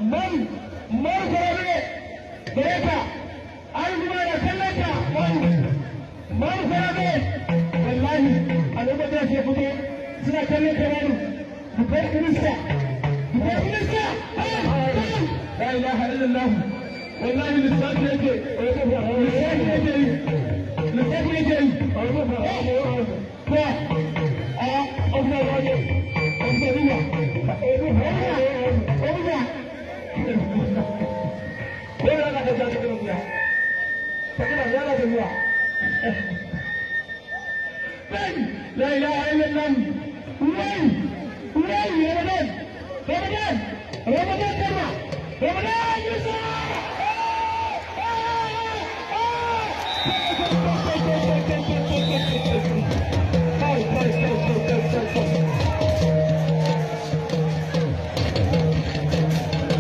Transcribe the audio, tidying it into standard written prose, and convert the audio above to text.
man kwararre gare ka an zuba da kallonka man kwararre wallahi a lokacin da ke fito suna kallon ka wani dukkan kirista la ilaha illallah wallahi lissafi yake lissafi yake yi ko a ọgbà wáyé ọgbà níwà ọgbà wọ́n yára kẹta jẹ́ ọgbà níwà sẹ́kẹ̀dà yára kẹta níwà bẹ́ẹ̀ni la ilaha illallah wọ́n Ramadan karma Ramadan Yusa